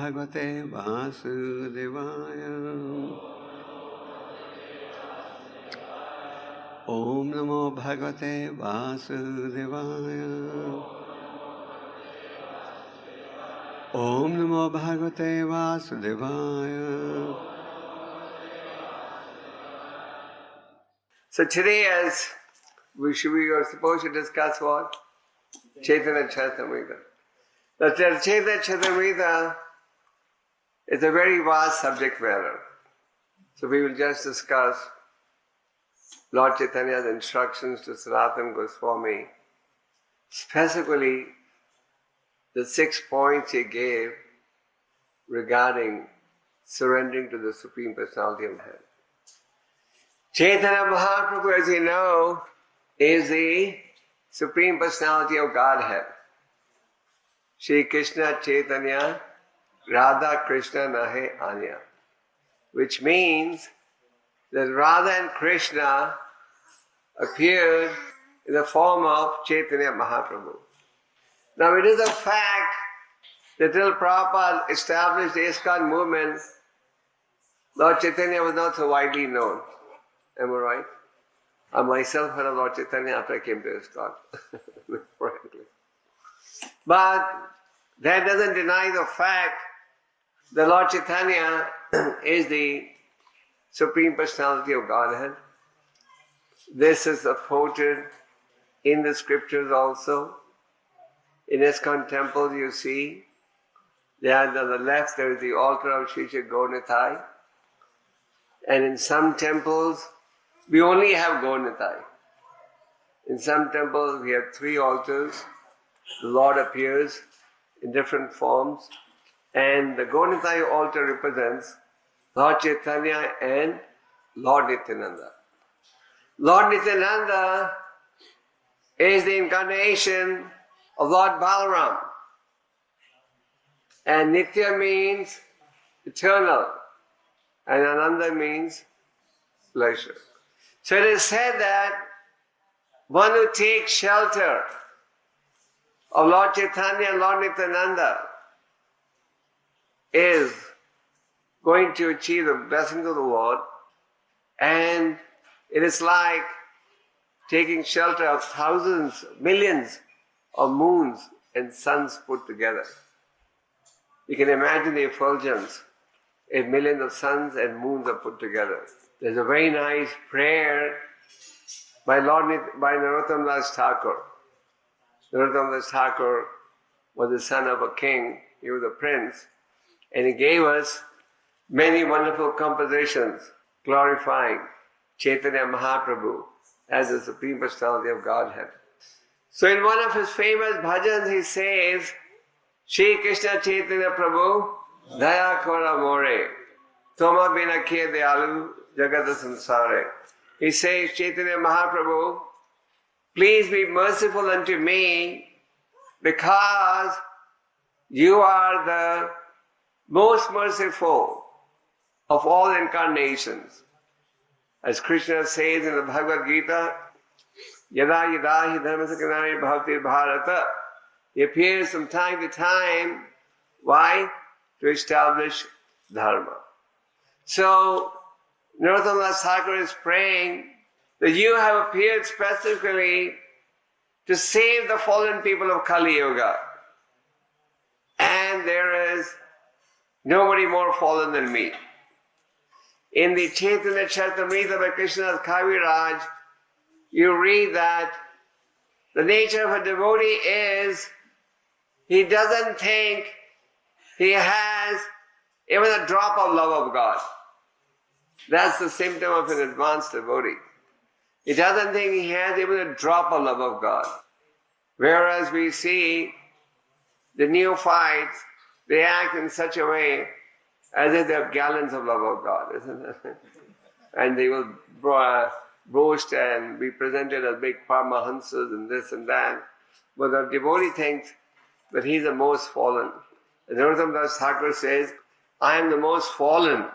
Bhagavate Vasudevaya. Om Namo Bhagavate Vasudevaya. Om Namo Bhagavate Vasudevaya. So today, as we are supposed to discuss what? Chaitanya Charitamrita. The Chaitanya Charitamrita is a very vast subject matter. So we will just discuss Lord Chaitanya's instructions to Sanatana Goswami, specifically the 6 points he gave regarding surrendering to the Supreme Personality of Godhead. Chaitanya Mahaprabhu, as you know, is the Supreme Personality of Godhead. Shri Krishna Chaitanya Radha Krishna Nahe Anya, which means that Radha and Krishna appeared in the form of Chaitanya Mahaprabhu. Now it is a fact that till Prabhupada established the ISKCON movement, Lord Chaitanya was not so widely known. Am I right? I myself heard of Lord Chaitanya after I came to ISKCON, frankly. But that doesn't deny the fact that Lord Chaitanya is the Supreme Personality of Godhead. This is supported in the scriptures also. In ISKCON temples you see, there on the left there is the altar of Sri Sri Gaurnitai. And in some temples, we only have Gaurnitai. In some temples we have 3 altars. The Lord appears in different forms. And the Gaurnitai altar represents Lord Chaitanya and Lord Nityananda. Lord Nityananda is the incarnation of Lord Balaram. And Nitya means eternal. And Ananda means pleasure. So it is said that one who takes shelter of Lord Chaitanya and Lord Nityananda is going to achieve the blessings of the Lord, and it is like taking shelter of thousands, millions of moons and suns put together. You can imagine the effulgence if millions of suns and moons are put together. There's a very nice prayer by Narottam Das Thakur. Narottam Das Thakur was the son of a king, he was a prince, and he gave us many wonderful compositions glorifying Chaitanya Mahaprabhu as the Supreme Personality of Godhead. So in one of his famous bhajans he says, Shri Krishna Chaitanya Prabhu, Daya Kora More, Toma Bina Ke Dayalu Jagata Sansare. He says, Chaitanya Mahaprabhu, please be merciful unto me because you are the most merciful of all incarnations. As Krishna says in the Bhagavad Gita, Yada yada hi dharma sakanari bhavati bharata. He appears from time to time. Why? To establish dharma. So, Narottam Das Thakur is praying that you have appeared specifically to save the fallen people of Kali Yuga. And there is nobody more fallen than me. In the Chaitanya Charitamrita by Krishna's Kaviraj, you read that the nature of a devotee is he doesn't think he has even a drop of love of God. That's the symptom of an advanced devotee. He doesn't think he has even a drop of love of God. Whereas we see the neophytes, they act in such a way as if they have gallons of love of God, isn't it? And they will boast and be presented as big paramahansas and this and that. But the devotee thinks that he's the most fallen. And Narottam Das Thakur says, I am the most fallen.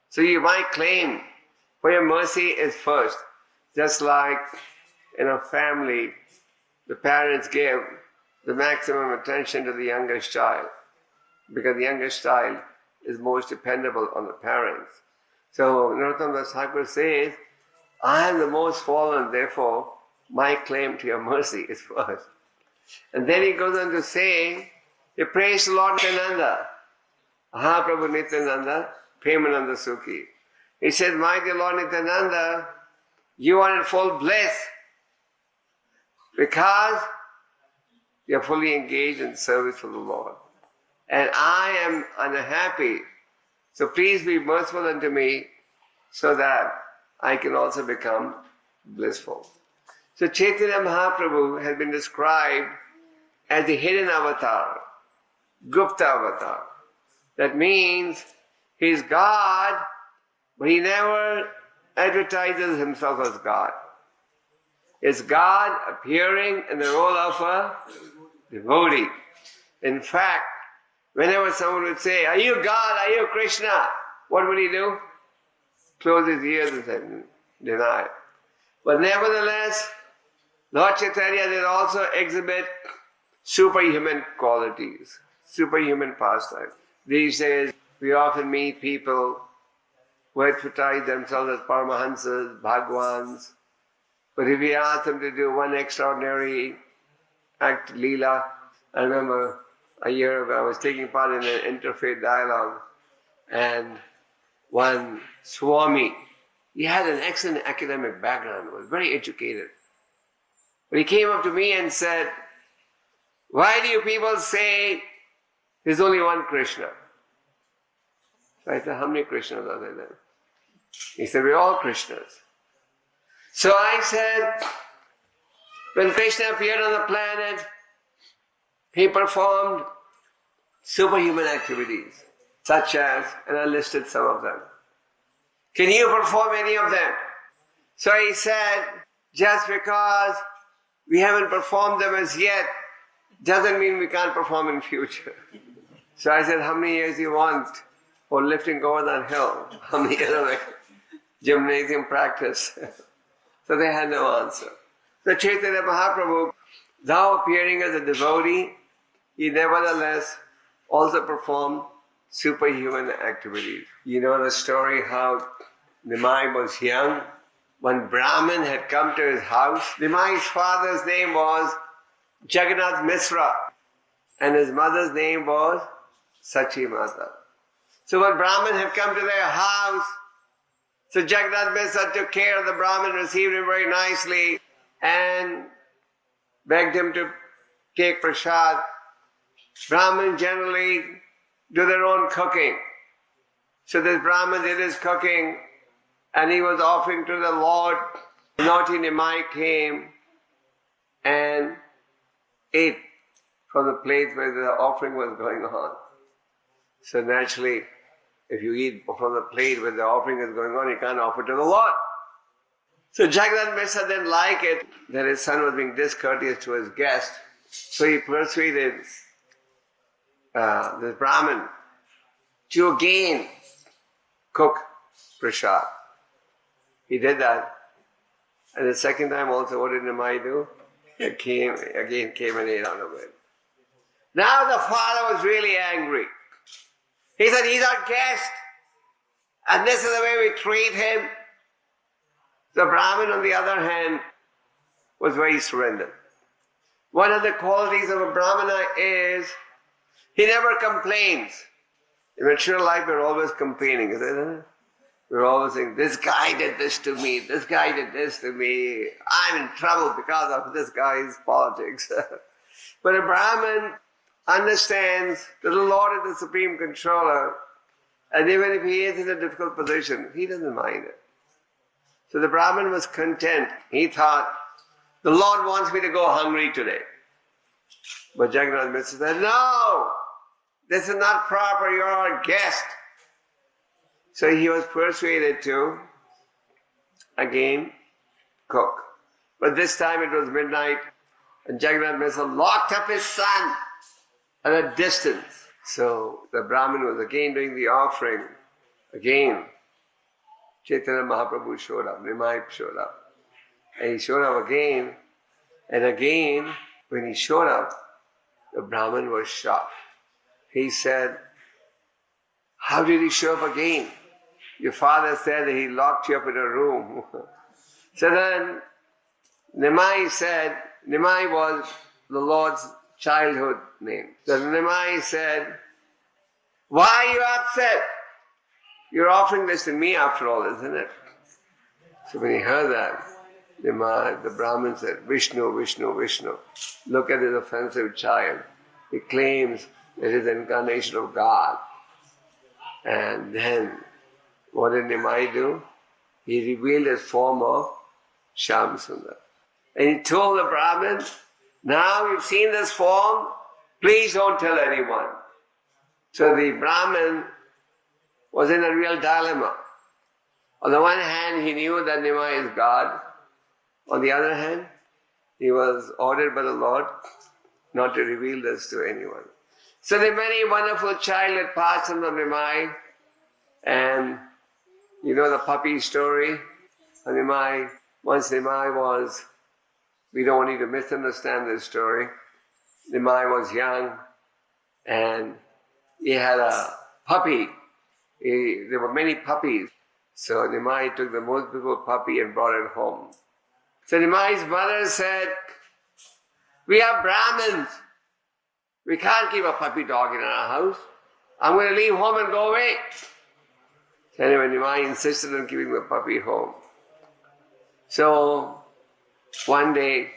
So you might claim, for your mercy is first. Just like in a family, the parents give the maximum attention to the youngest child. because the youngest child is most dependable on the parents. So Narottam Das Thakur says, I am the most fallen, therefore my claim to your mercy is first. And then he goes on to say, he prays to Lord Nityananda, Mahaprabhu Nityananda, Premananda Sukhi. He says, my dear Lord Nityananda, you are in full bliss because you are fully engaged in service for the Lord. And I am unhappy. So please be merciful unto me so that I can also become blissful. So Chaitanya Mahaprabhu has been described as the hidden avatar, Gupta avatar. That means he is God, but he never advertises himself as God. It's God appearing in the role of a devotee. In fact, whenever someone would say, are you God, are you Krishna? What would he do? Close his ears and say, deny. But nevertheless, Lord Chaitanya did also exhibit superhuman qualities, superhuman pastimes. These days, we often meet people who advertise themselves as Paramahansas, Bhagwans. But if we ask them to do one extraordinary act, Leela, I remember a year ago I was taking part in an interfaith dialogue, and one Swami, he had an excellent academic background, was very educated. But he came up to me and said, why do you people say there's only one Krishna? So I said, how many Krishnas are there then? He said, we're all Krishnas. So I said, when Krishna appeared on the planet, he performed superhuman activities, such as, and I listed some of them. Can you perform any of them? So he said, just because we haven't performed them as yet, doesn't mean we can't perform in future. So I said, how many years do you want for lifting Govardhan Hill? How many years of gymnasium practice? So they had no answer. So Chaitanya Mahaprabhu, though appearing as a devotee, he nevertheless also performed superhuman activities. You know the story how Nimai was young. One Brahmin had come to his house. Nimai's father's name was Jagannath Misra and his mother's name was Sachi Mata. So when Brahmin had come to their house, so Jagannath Misra took care of the Brahmin, received him very nicely and begged him to take prasad. Brahmins generally do their own cooking. So this Brahmin did his cooking and he was offering to the Lord. Naughty Nimai came and ate from the plate where the offering was going on. So naturally, if you eat from the plate where the offering is going on, you can't offer to the Lord. So Jagannath Misra didn't like it that his son was being discourteous to his guest. So he persuaded this Brahmin to again cook prasad. He did that. And the second time also, what did Nimai do? He came and ate out of it. Now the father was really angry. He said, he's our guest, and this is the way we treat him. The Brahmin, on the other hand, was very surrendered. One of the qualities of a Brahmana is, he never complains. In mature life, we're always complaining, isn't it? We're always saying, this guy did this to me, this guy did this to me, I'm in trouble because of this guy's politics. But a Brahmin understands that the Lord is the supreme controller, and even if he is in a difficult position, he doesn't mind it. So the Brahmin was content. He thought, the Lord wants me to go hungry today. But Jagannath Misra said, no, this is not proper, you're our guest. So he was persuaded to again cook. But this time it was midnight, and Jagannath Misra locked up his son at a distance. So the Brahmin was again doing the offering. Again, Chaitanya Mahaprabhu showed up, Nimai showed up. And he showed up again, and again, when he showed up, the Brahmin was shocked. he said, how did he show up again? Your father said that he locked you up in a room. So then Nimai said, Nimai was the Lord's childhood name. So Nimai said, why are you upset? You're offering this to me after all, isn't it? So when he heard that, the Brahmin said, Vishnu, Vishnu, Vishnu. Look at this offensive child. He claims that he is the incarnation of God. And then, what did Nimai do? He revealed his form of Shyam Sundar. And he told the Brahmin, now you've seen this form, please don't tell anyone. So the Brahmin was in a real dilemma. On the one hand, he knew that Nimai is God. On the other hand, he was ordered by the Lord not to reveal this to anyone. So the very wonderful child had passed on from Nimai, and you know the puppy story. Nimai, once Nimai was, we don't want you to misunderstand this story. Nimai was young, and he had a puppy. There were many puppies. So Nimai took the most beautiful puppy and brought it home. So Nimai's mother said, we are Brahmins. We can't keep a puppy dog in our house. I'm going to leave home and go away. So anyway, Nimai insisted on keeping the puppy home. So one day,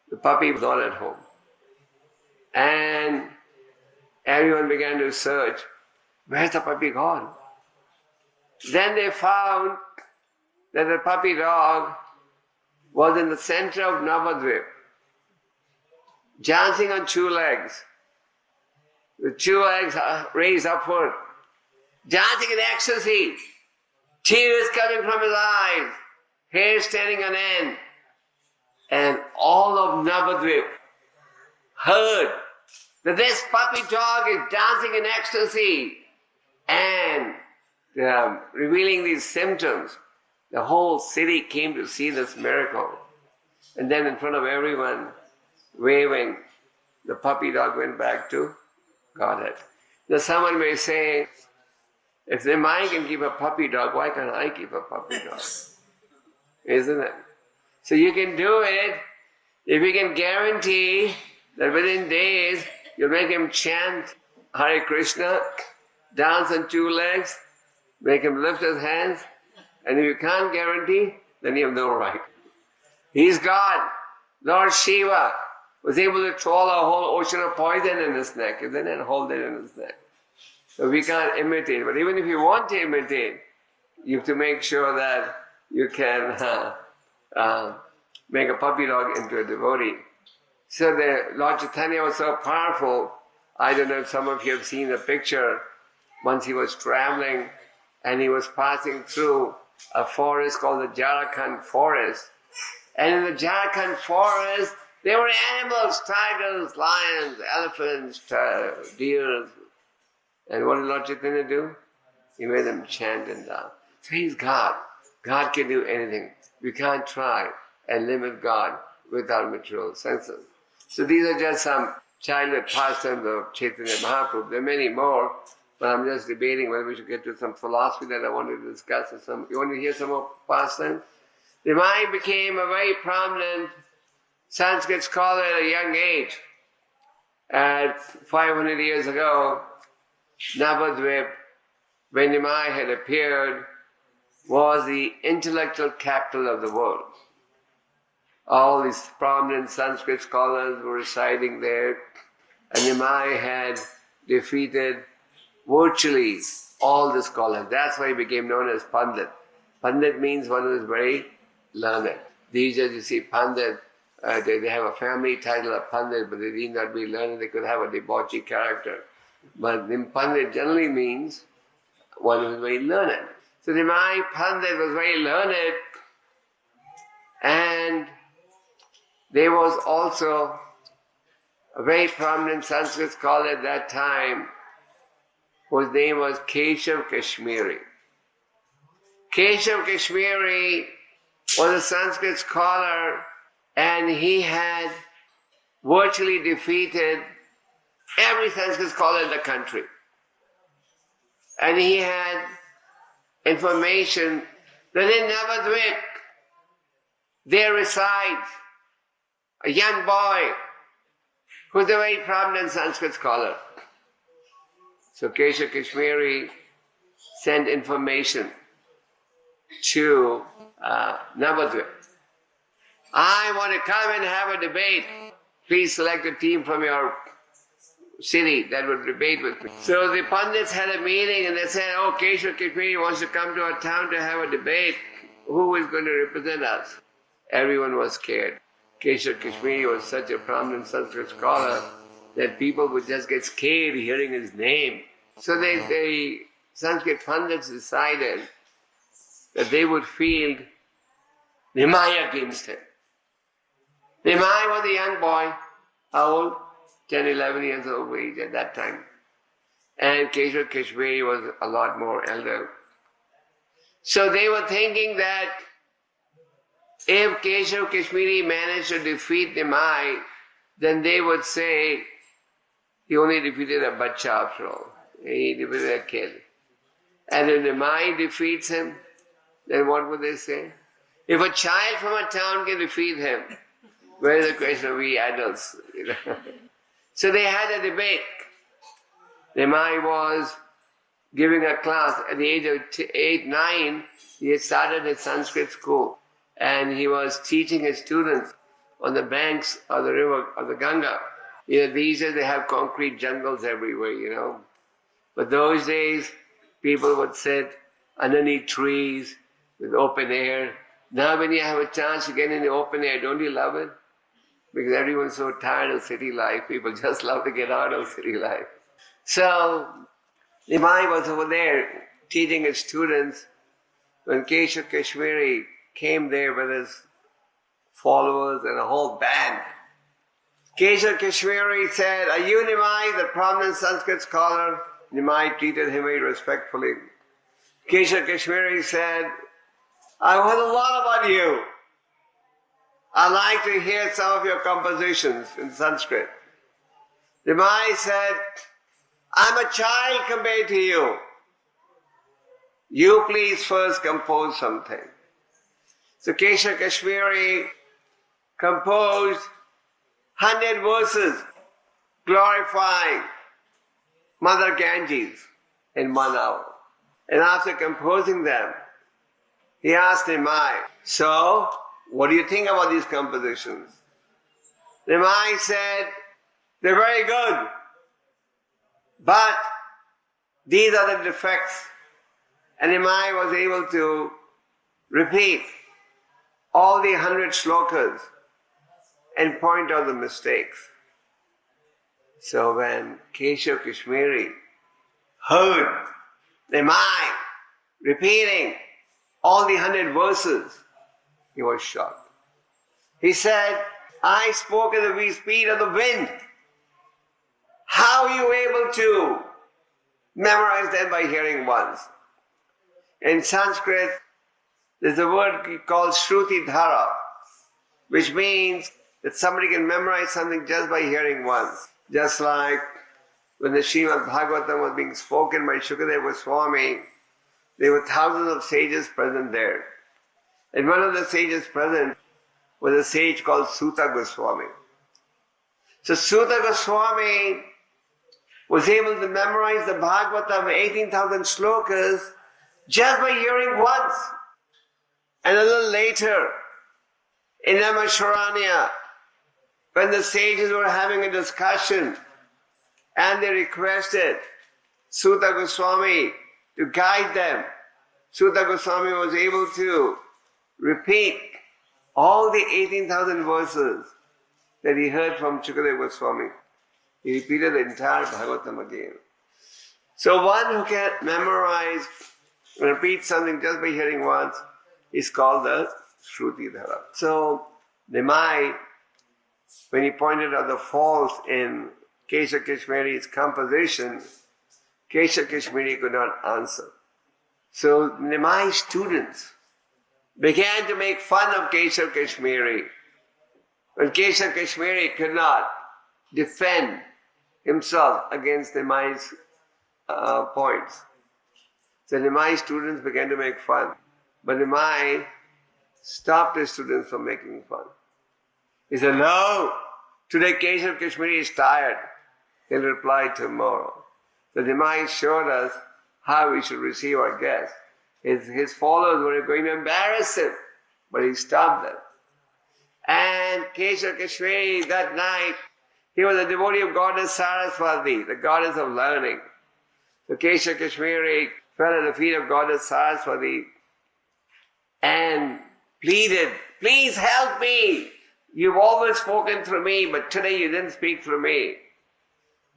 the puppy was not at home. And everyone began to search, where's the puppy gone? Then they found that the puppy dog was in the center of Navadvip, dancing on two legs, with two legs raised upward, dancing in ecstasy, tears coming from his eyes, hair standing on end. And all of Navadvip heard that this puppy dog is dancing in ecstasy and revealing these symptoms. The whole city came to see this miracle. And then in front of everyone, waving, the puppy dog went back to Godhead. Now someone may say, if Nimai can keep a puppy dog, why can't I keep a puppy dog? Isn't it? So you can do it if you can guarantee that within days you'll make him chant Hare Krishna, dance on two legs, make him lift his hands, and if you can't guarantee, then you have no right. He's God. Lord Shiva was able to troll a whole ocean of poison in his neck, and then hold it in his neck. So we can't imitate. But even if you want to imitate, you have to make sure that you can make a puppy dog into a devotee. So the Lord Chaitanya was so powerful. I don't know if some of you have seen the picture. Once he was traveling and he was passing through a forest called the Jharkhand forest. And in the Jharkhand forest, there were animals, tigers, lions, elephants, deer. And what did Lord Chaitanya do? He made them chant and dance. So he's God. God can do anything. We can't try and limit God with our material senses. So these are just some childhood pastimes of Chaitanya Mahaprabhu. There are many more, but I'm just debating whether we should get to some philosophy that I wanted to discuss. You want to hear some more pastimes? Nimai became a very prominent Sanskrit scholar at a young age. At 500 years ago, Navadvip, when Nimai had appeared, was the intellectual capital of the world. All these prominent Sanskrit scholars were residing there, and Nimai had defeated virtually all the scholars. That's why he became known as Pandit. Pandit means one who is very learned. These days you see Pandit, they have a family title of Pandit, but they need not be learned, they could have a debauchy character. But Pandit generally means one who is very learned. So Nimai Pandit was very learned, and there was also a very prominent Sanskrit scholar at that time whose name was 𝐃𝐢𝐬𝐭𝐫𝐚𝐜𝐿. 𝐃𝐢𝐬𝐭𝐫𝐚𝐜𝐿 was a Sanskrit scholar, and he had virtually defeated every Sanskrit scholar in the country. And he had information that in Navadvip there resides a young boy who's a very prominent Sanskrit scholar. So Keshav Kashmiri sent information to Navadvip. I want to come and have a debate. Please select a team from your city that would debate with me. So the Pandits had a meeting and they said, oh, Keshav Kashmiri wants to come to our town to have a debate. Who is going to represent us? Everyone was scared. Keshav Kashmiri was such a prominent Sanskrit scholar that people would just get scared hearing his name. So the Sanskrit Pandits decided that they would field Nimai against him. Nimai was a young boy. How old? 10, 11 years of age at that time. And Keshav Kashmiri was a lot more elder. So they were thinking that if Keshav Kashmiri managed to defeat Nimai, then they would say he only defeated a bacha after all. He defeated a kid. And if Nimai defeats him, then what would they say? If a child from a town can defeat him, where is the question of we adults? So they had a debate. Nimai was giving a class at the age of 8, 9. He had started his Sanskrit school and he was teaching his students on the banks of the river, of the Ganga. These days they have concrete jungles everywhere, But those days people would sit underneath trees with open air. Now when you have a chance to get in the open air, don't you love it? Because everyone's so tired of city life, people just love to get out of city life. So, Nimai was over there teaching his students. When Keshav Kashmiri came there with his followers and a whole band, Keshav Kashmiri said, are you Nimai, the prominent Sanskrit scholar? Nimai treated him very respectfully. Keshav Kashmiri said, I heard a lot about you. I'd like to hear some of your compositions in Sanskrit. Nimai said, I'm a child compared to you. You please first compose something. So Keshav Kashmiri composed 100 verses glorifying Mother Ganges in 1 hour. And after composing them, he asked Nimai, so, what do you think about these compositions? Nimai said, they're very good, but these are the defects. And Nimai was able to repeat all the 100 shlokas and point out the mistakes. So when Keshav Kashmiri heard Nimai repeating all the 100 verses, he was shocked. He said, I spoke at the speed of the wind. How are you able to memorize them by hearing once? In Sanskrit, there's a word called Shruti Dhara, which means that somebody can memorize something just by hearing once. Just like when the Srimad Bhagavatam was being spoken by GKG Goswami, there were thousands of sages present there. And one of the sages present was a sage called Suta Goswami. So Suta Goswami was able to memorize the Bhagavatam, 18,000 slokas, just by hearing once. And a little later, in Naimisharanya, when the sages were having a discussion and they requested Suta Goswami to guide them, Suta Goswami was able to repeat all the 18,000 verses that he heard from GKG Goswami. He repeated the entire Bhagavatam again. So one who can memorize and repeat something just by hearing once is called the Shruti Dhara. So Nimai, when he pointed out the faults in Keshav Kashmiri's composition, Keshav Kashmiri could not answer. So Nimai's students began to make fun of Keshav Kashmiri. When Keshav Kashmiri could not defend himself against Nimai's points. So Nimai's students began to make fun. But Nimai stopped his students from making fun. He said, no, today Keshav Kashmiri is tired. He'll reply tomorrow. So Nimai showed us how we should receive our guests. His followers were going to embarrass him, but he stopped them. And Keshav Kashmiri, that night, he was a devotee of goddess Saraswati, the goddess of learning. So Keshav Kashmiri fell at the feet of goddess Saraswati and pleaded, please help me. You've always spoken through me, but today you didn't speak through me.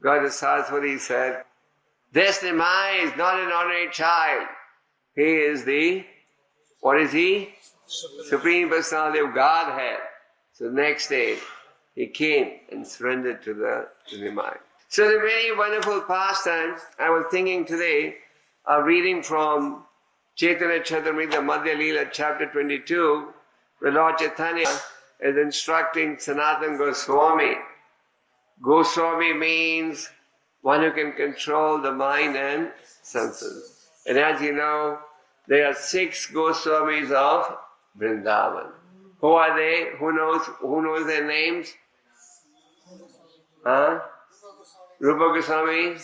Goddess Saraswati said, this Nimai is not an ordinary child. He is what is he? Supreme Personality of Godhead. So the next day, he came and surrendered to Nimai. So the many wonderful pastimes. I was thinking today of reading from Chaitanya Charitamrita Madhya Leela chapter 22, where Lord Chaitanya is instructing Sanatana Goswami. Goswami means one who can control the mind and senses. And as you know, there are 6 Goswamis of Vrindavan. Who are they? Who knows their names? Rupa Goswami?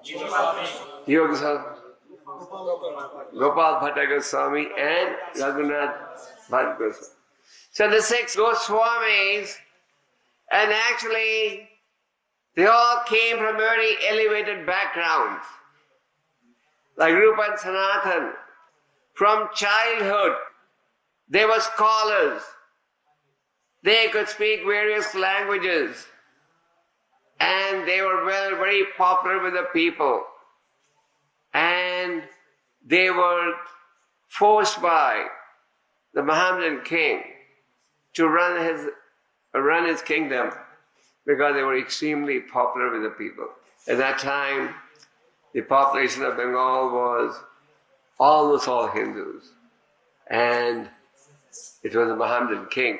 Jiva Goswami, Gopal Bhatta Goswami and Raghunath Bhatt Goswami. So the 6 Goswamis, and actually they all came from very elevated backgrounds. Like Rupa and Sanatana, from childhood they were scholars. They could speak various languages. And they were very popular with the people. And they were forced by the Mohammedan king to run his kingdom because they were extremely popular with the people. At that time, the population of Bengal was almost all Hindus. And it was a Mohammedan king.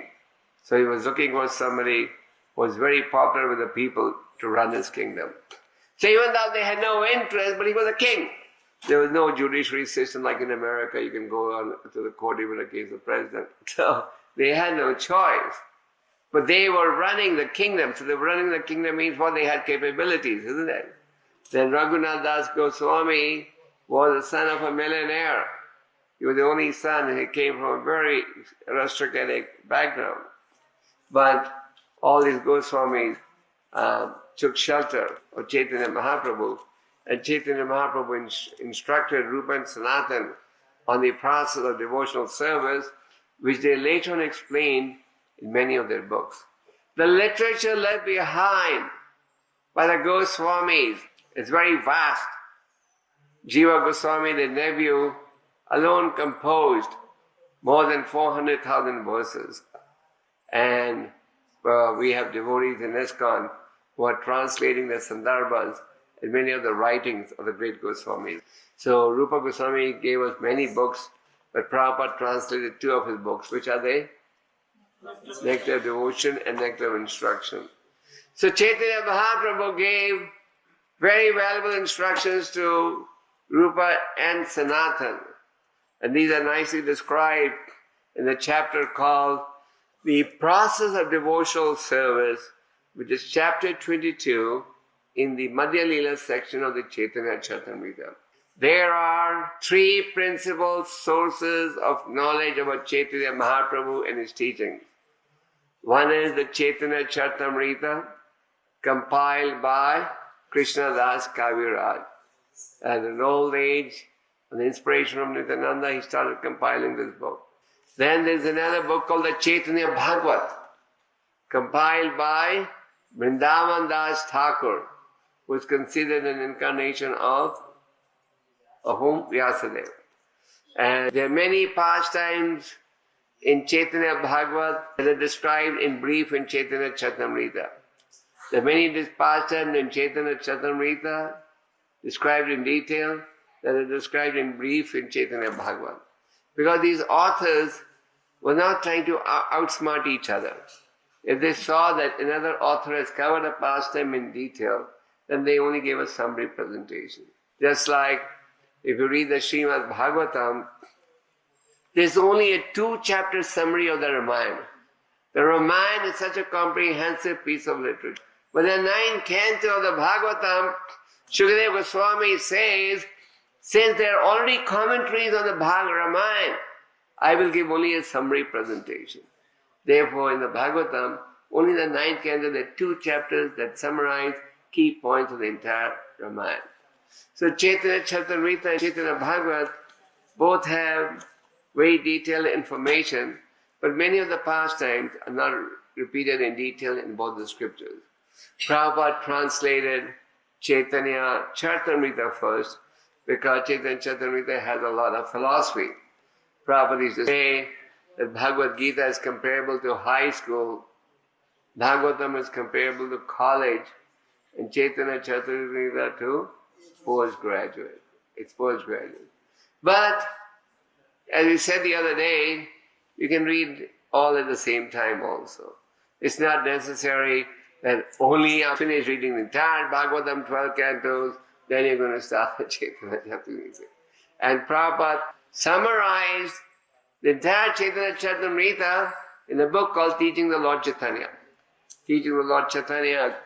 So he was looking for somebody who was very popular with the people to run his kingdom. So even though they had no interest, but he was a king. There was no judiciary system like in America. You can go on to the court even against the president. So they had no choice. But they were running the kingdom. So they were running the kingdom means what they had capabilities, isn't it? Then Raghunath Das Goswami was the son of a millionaire. He was the only son and he came from a very aristocratic background. But all these Goswamis took shelter of Chaitanya Mahaprabhu, and Chaitanya Mahaprabhu instructed Rupa and Sanatana on the process of devotional service, which they later on explained in many of their books. The literature left behind by the Goswamis is very vast. Jiva Goswami, the nephew, alone composed more than 400,000 verses. And we have devotees in ISKCON who are translating the Sandarbhas and many of the writings of the great Goswamis. So Rupa Goswami gave us many books, but Prabhupada translated 2 of his books. Which are they? Nectar of Devotion and Nectar of Instruction. So Chaitanya Mahaprabhu gave very valuable instructions to Rupa and Sanatana. And these are nicely described in the chapter called The Process of Devotional Service, which is chapter 22 in the Madhya Leela section of the Chaitanya Charitamrita. There are 3 principal sources of knowledge about Chaitanya Mahaprabhu and his teachings. One is the Chaitanya Charitamrita, compiled by Kṛṣṇa Das Kaviraj. At an old age, on the inspiration from Nityananda, he started compiling this book. Then there's another book called the Chaitanya Bhagavat, compiled by Vrindavan Das Thakur, who is considered an incarnation of whom? Vyasadeva. And there are many pastimes in Chaitanya Bhagavat that are described in brief in Chaitanya Charitamrita. There are many pastimes in Chaitanya Charitamrita described in detail that are described in brief in Chaitanya Bhagavat. Because these authors were not trying to outsmart each other. If they saw that another author has covered a pastime in detail, then they only gave a summary presentation. Just like if you read the Srimad Bhagavatam, there's only a 2-chapter summary of the Ramayana. The Ramayana is such a comprehensive piece of literature. But the 9th canto of the Bhagavatam, Shukadeva Goswami says, since there are already commentaries on the Ramayana, I will give only a summary presentation. Therefore, in the Bhagavatam, only the 9th canto, there are 2 chapters that summarize key points of the entire Ramayana. So Chaitanya Charitamrita and Chaitanya Bhagavat both have very detailed information, but many of the pastimes are not repeated in detail in both the scriptures. Prabhupada translated Chaitanya Charitamrita first because Chaitanya Charitamrita has a lot of philosophy. Prabhupada used to say that Bhagavad Gita is comparable to high school, Bhagavatam is comparable to college, and Chaitanya Charitamrita to postgraduate. It's postgraduate. But, as we said the other day, you can read all at the same time also. It's not necessary that only after finish reading the entire Bhagavatam, 12 cantos, then you're going to start the Chaitanya Charitamrita. And Prabhupada summarized the entire Chaitanya Charitamrita in a book called Teaching the Lord Chaitanya. Teaching the Lord Chaitanya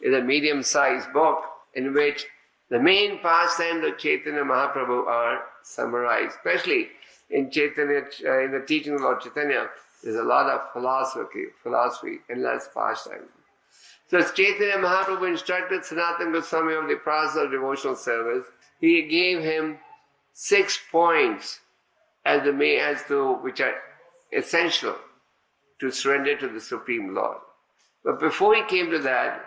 is a medium-sized book in which the main pastimes of Chaitanya Mahaprabhu are summarized, especially in Chaitanya, in the Teaching of Lord Chaitanya. There's a lot of philosophy and less pastime. So as Chaitanya Mahaprabhu instructed Sanatana Goswami of the process of devotional service, he gave him 6 points as to which are essential to surrender to the Supreme Lord. But before he came to that,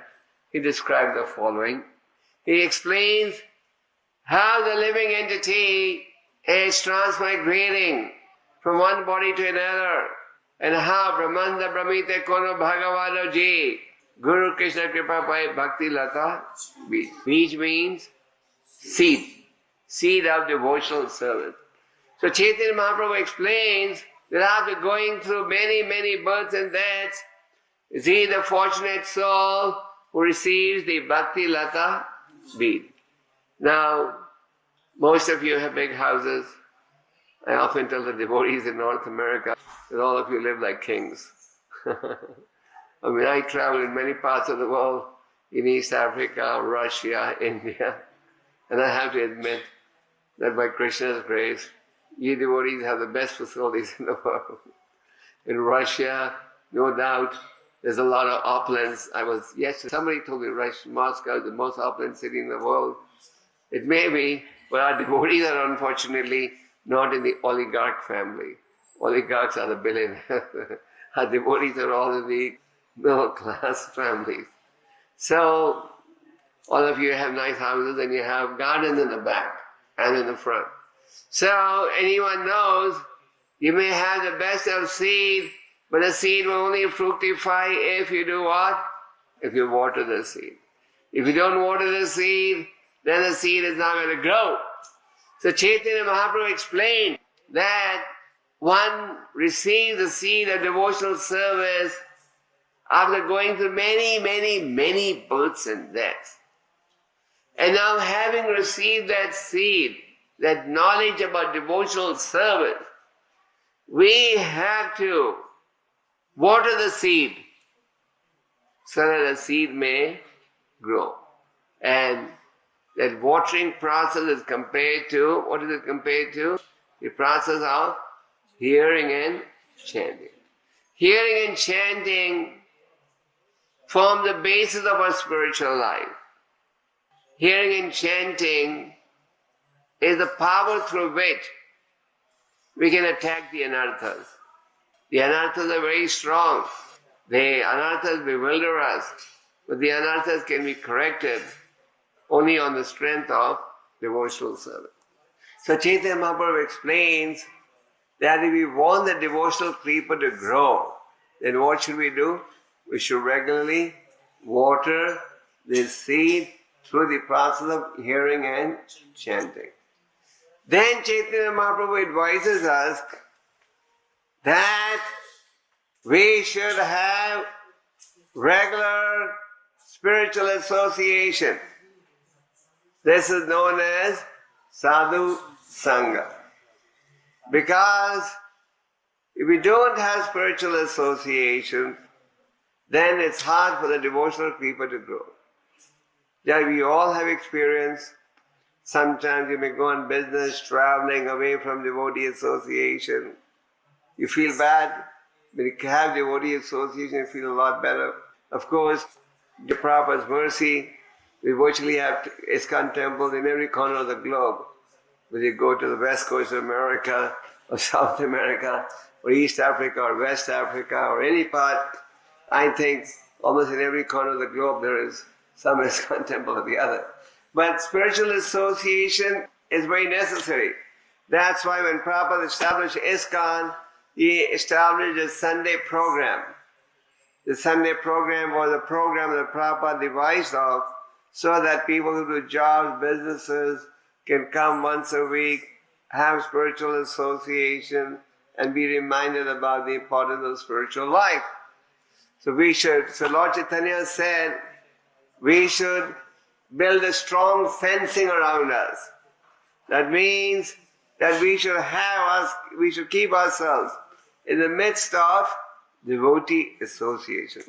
he described the following. He explains how the living entity is transmigrating from one body to another, and how Brahmanda Brahmite Kono Bhagavado Ji Guru Krishna Kripa Pai Bhakti Lata Bij. Bij means seed of devotional service. So Chaitanya Mahaprabhu explains that after going through many births and deaths, is he the fortunate soul who receives the Bhakti Lata Bij. Now, most of you have big houses. I often tell the devotees in North America that all of you live like kings. I mean, I travel in many parts of the world, in East Africa, Russia, India, and I have to admit that by Krishna's grace, you devotees have the best facilities in the world. In Russia, no doubt, there's a lot of opulence. Somebody told me Russia, Moscow is the most opulent city in the world. It may be, but our devotees are unfortunately not in the oligarch family. Oligarchs are the billionaires. Our devotees are all in the middle class families. So, all of you have nice houses and you have gardens in the back and in the front. So, anyone knows, you may have the best of seed, but the seed will only fructify if you do what? If you water the seed. If you don't water the seed, then the seed is not going to grow. So Chaitanya Mahaprabhu explained that one receives the seed of devotional service after going through many births and deaths. And now having received that seed, that knowledge about devotional service, we have to water the seed so that the seed may grow. And that watering process is compared to, what is it compared to? The process of hearing and chanting. Hearing and chanting form the basis of our spiritual life. Hearing and chanting is the power through which we can attack the anarthas. The anarthas are very strong. The anarthas bewilder us, but the anarthas can be corrected only on the strength of devotional service. So Chaitanya Mahaprabhu explains that if we want the devotional creeper to grow, then what should we do? We should regularly water this seed through the process of hearing and chanting. Then Chaitanya Mahaprabhu advises us that we should have regular spiritual association. This is known as sadhu sangha. Because if we don't have spiritual association, then it's hard for the devotional people to grow. Yeah, we all have experience. Sometimes you may go on business, traveling away from devotee association. You feel bad. When you have devotee association, you feel a lot better. Of course, the Prabhupada's mercy, we virtually have ISKCON temples in every corner of the globe. Whether you go to the west coast of America, or South America, or East Africa, or West Africa, or any part, I think almost in every corner of the globe there is some ISKCON temple or the other. But spiritual association is very necessary. That's why when Prabhupada established ISKCON, he established a Sunday program. The Sunday program was a program that Prabhupada devised of so that people who do jobs, businesses, can come once a week, have spiritual association, and be reminded about the importance of spiritual life. So Lord Chaitanya said, we should build a strong fencing around us. That means that we should keep ourselves in the midst of devotee association.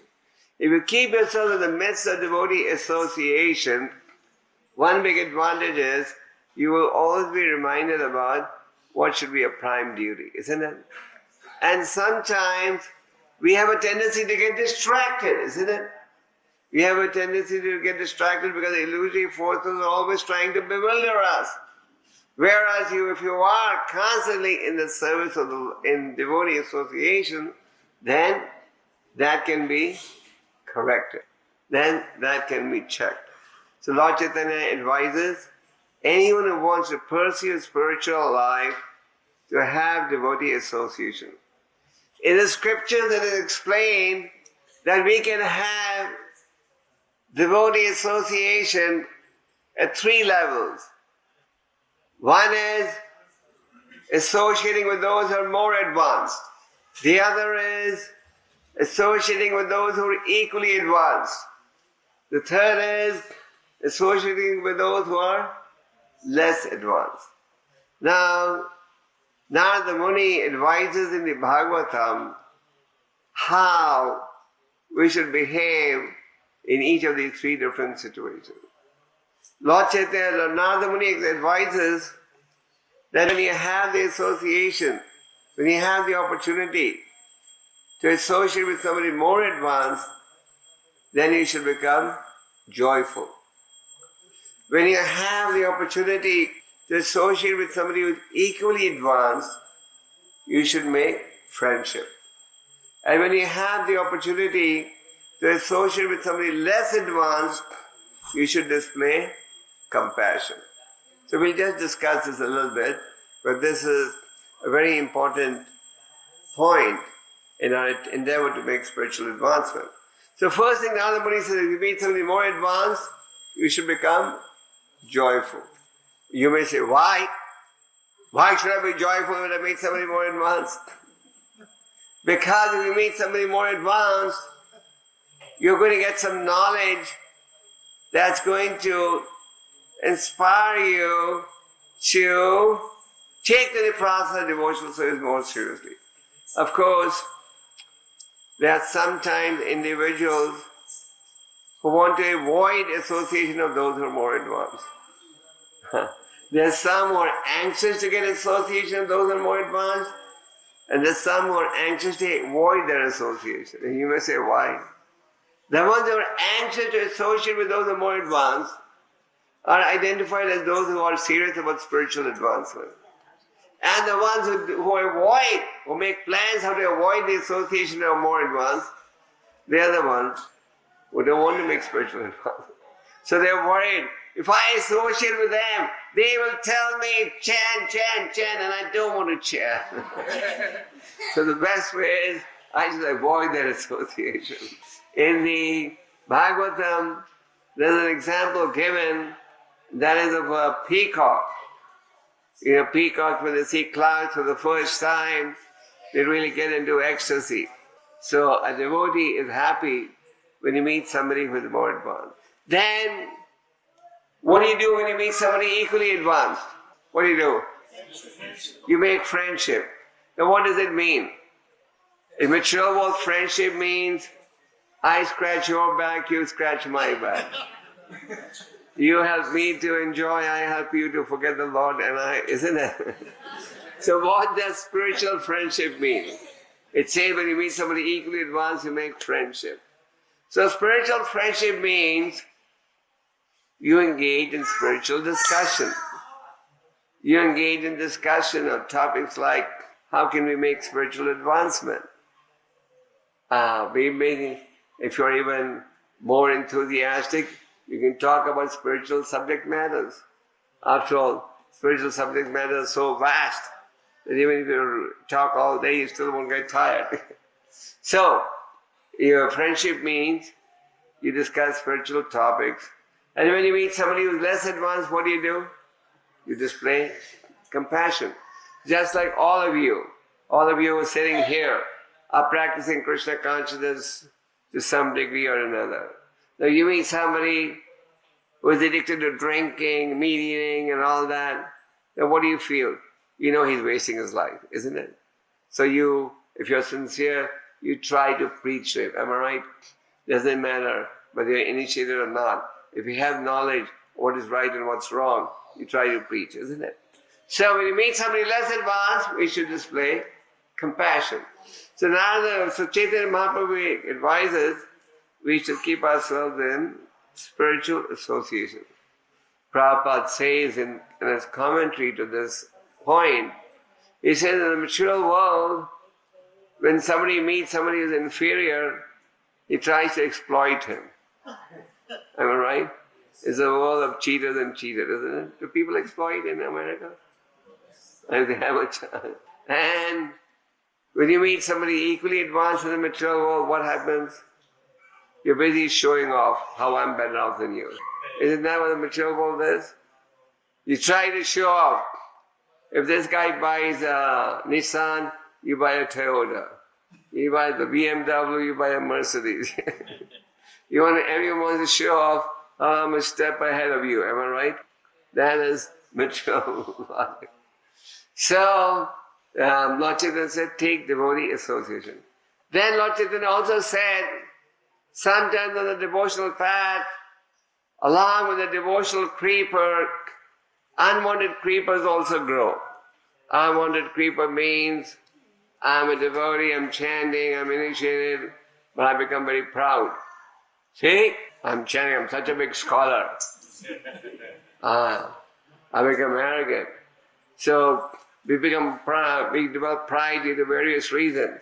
If you keep yourself in the midst of devotee association, one big advantage is you will always be reminded about what should be a prime duty, isn't it? And sometimes we have a tendency to get distracted, isn't it? We have a tendency to get distracted because the illusory forces are always trying to bewilder us. Whereas if you are constantly in the service of in devotee association, then that can be corrected. Then that can be checked. So Lord Chaitanya advises anyone who wants to pursue spiritual life to have devotee association. In the scriptures it is explained that we can have devotee association at 3 levels. One is associating with those who are more advanced. The other is associating with those who are equally advanced. The third is associating with those who are less advanced. Now, Narada Muni advises in the Bhagavatam how we should behave in each of these 3 different situations. Lord Chaitanya, Narada Muni advises that when you have the association, when you have the opportunity to associate with somebody more advanced, then you should become joyful. When you have the opportunity to associate with somebody who is equally advanced, you should make friendship. And when you have the opportunity to associate with somebody less advanced, you should display compassion. So we'll just discuss this a little bit, but this is a very important point in our endeavor to make spiritual advancement. So first thing Narada Muni says, if you meet somebody more advanced, you should become joyful. You may say, why? Why should I be joyful when I meet somebody more advanced? Because if you meet somebody more advanced, you're going to get some knowledge that's going to inspire you to take the process of devotional service more seriously. Of course, there are sometimes individuals who want to avoid association of those who are more advanced. There's some who are anxious to get association of those who are more advanced, and there's some who are anxious to avoid their association. And you may say, why? The ones who are anxious to associate with those who are more advanced are identified as those who are serious about spiritual advancement. And the ones who avoid, who make plans how to avoid the association of more advanced, they are the ones who don't want to make spiritual advancement. So they're worried, if I associate with them, they will tell me chant, chant, chant, and I don't want to chant. So the best way is I should avoid that association. In the Bhagavatam, there's an example given that is of a peacock. Peacocks, when they see clouds for the first time, they really get into ecstasy. So a devotee is happy when you meet somebody who is more advanced. Then, what do you do when you meet somebody equally advanced? What do? You make friendship. Now what does it mean? In mature world, friendship means I scratch your back, you scratch my back. You help me to enjoy, I help you to forget the Lord, isn't it? So what does spiritual friendship mean? It says when you meet somebody equally advanced, you make friendship. So spiritual friendship means you engage in spiritual discussion. You engage in discussion of topics like how can we make spiritual advancement? If you're even more enthusiastic, you can talk about spiritual subject matters. After all, spiritual subject matters are so vast that even if you talk all day, you still won't get tired. So, your friendship means you discuss spiritual topics. And when you meet somebody who's less advanced, what do? You display compassion. Just like all of you who are sitting here are practicing Krishna consciousness to some degree or another. Now you meet somebody who is addicted to drinking, meat eating and all that, then what do you feel? You know he's wasting his life, isn't it? So if you're sincere, you try to preach to him, am I right? Doesn't matter whether you're initiated or not. If you have knowledge of what is right and what's wrong, you try to preach, isn't it? So when you meet somebody less advanced, we should display compassion. So Chaitanya Mahaprabhu advises we should keep ourselves in spiritual association. Prabhupada says in his commentary to this point, he says in the material world, when somebody meets somebody who's inferior, he tries to exploit him. Am I right? It's a world of cheaters and cheated, isn't it? Do people exploit in America? And they have a chance. And when you meet somebody equally advanced in the material world, what happens? You're busy showing off how I'm better off than you. Isn't that what the material world is? You try to show off. If this guy buys a Nissan, you buy a Toyota. You buy the BMW, you buy a Mercedes. Everyone wants to show off how I'm a step ahead of you, am I right? That is material logic. So, Lord Chaitanya said, take devotee association. Then Lord Chaitanya also said, sometimes on the devotional path, along with the devotional creeper, unwanted creepers also grow. Unwanted creeper means, I'm a devotee, I'm chanting, I'm initiated, but I become very proud. See? I'm chanting, I'm such a big scholar. I become arrogant. So, we become proud, we develop pride due to various reasons.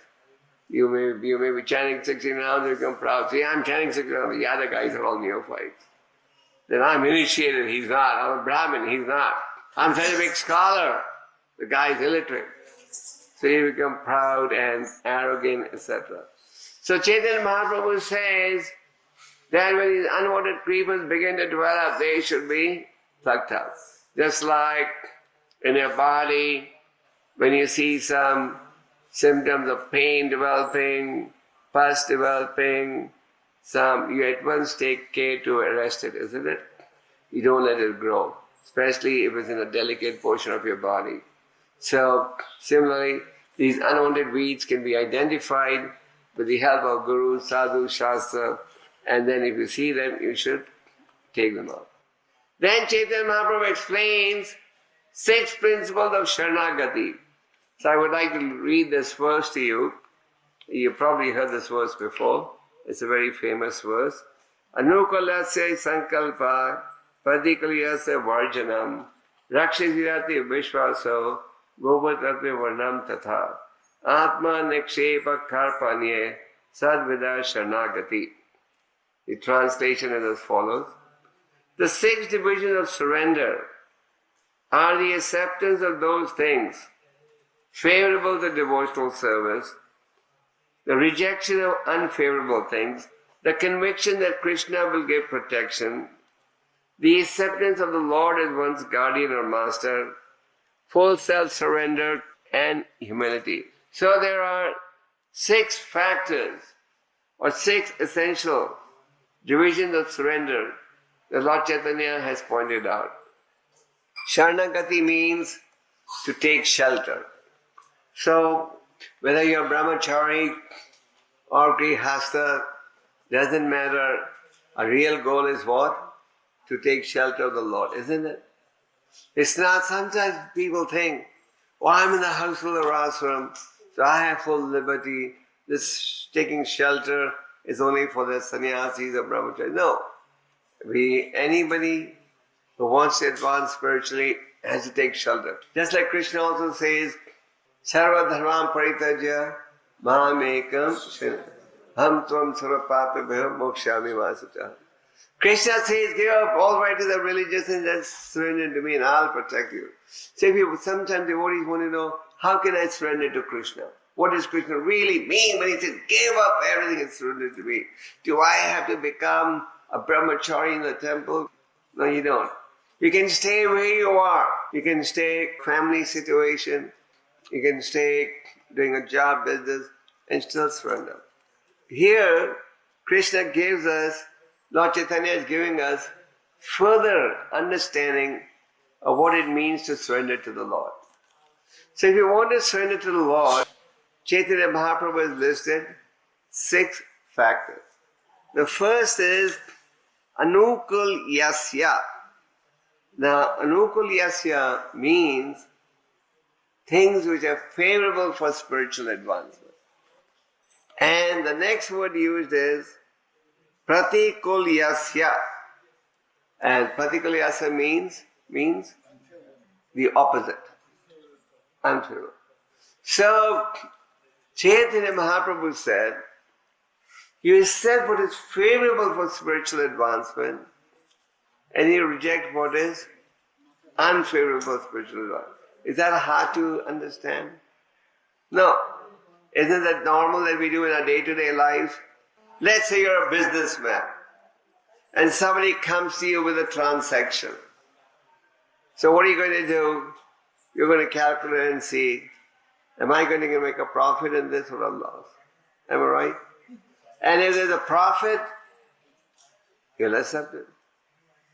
You may be chanting 16 rounds, you become proud. See, I'm chanting 16 rounds, the other guys are all neophytes. Then I'm initiated, he's not. I'm a Brahmin, he's not. I'm such a big scholar, the guy's illiterate. So you become proud and arrogant, etc. So Chaitanya Mahaprabhu says that when these unwanted creepers begin to develop, they should be plucked out. Just like in your body, when you see some symptoms of pain developing, pus developing, you at once take care to arrest it, isn't it? You don't let it grow, especially if it's in a delicate portion of your body. So, similarly, these unwanted weeds can be identified with the help of Guru, Sadhu, Shastra, and then if you see them, you should take them out. Then Chaitanya Mahaprabhu explains 6 principles of Sharanagati. So I would like to read this verse to you. You probably heard this verse before. It's a very famous verse. Anukalasya sankalpa pradikalyasya varjanam rakshasirati vishvaso gopatatve varnam tatha atma nikshepa karpanye sadvida sharanagati. The translation is as follows. The 6 divisions of surrender are the acceptance of those things favorable to devotional service, the rejection of unfavorable things, the conviction that Krishna will give protection, the acceptance of the Lord as one's guardian or master, full self-surrender, and humility. So there are 6 factors or 6 essential divisions of surrender that Lord Chaitanya has pointed out. Sharanagati means to take shelter. So, whether you're brahmachari or grihastha, doesn't matter. A real goal is what? To take shelter of the Lord, isn't it? It's not, sometimes people think, oh, I'm in the house of the ashram, so I have full liberty. This taking shelter is only for the sannyasis or brahmacharis. No. Anybody who wants to advance spiritually has to take shelter. Just like Krishna also says, Sarva dharmam parityajya mamekam shrina ham tvam sarva papabhyo mokshami vasutaha. Krishna says, give up all right to the religious and just surrender to me and I'll protect you. So sometimes devotees want to know, how can I surrender to Krishna? What does Krishna really mean when he says, give up everything and surrender to me? Do I have to become a brahmachari in the temple? No, you don't. You can stay where you are. You can stay family situation. You can stay doing a job, business, and still surrender. Here, Krishna gives us, Lord Chaitanya is giving us further understanding of what it means to surrender to the Lord. So if you want to surrender to the Lord, Chaitanya Mahaprabhu has listed 6 factors. The first is Anukul Yasya. Now, Anukul Yasya means things which are favorable for spiritual advancement. And the next word used is Pratikul Yasya. And Pratikul Yasya means the opposite. Unfavorable. So, Chaitanya Mahaprabhu said, you accept what is favorable for spiritual advancement and you reject what is unfavorable for spiritual advancement. Is that hard to understand? No. Isn't that normal that we do in our day-to-day life? Let's say you're a businessman and somebody comes to you with a transaction. So what are you going to do? You're going to calculate and see, am I going to make a profit in this or a loss? Am I right? And if there's a profit, you'll accept it.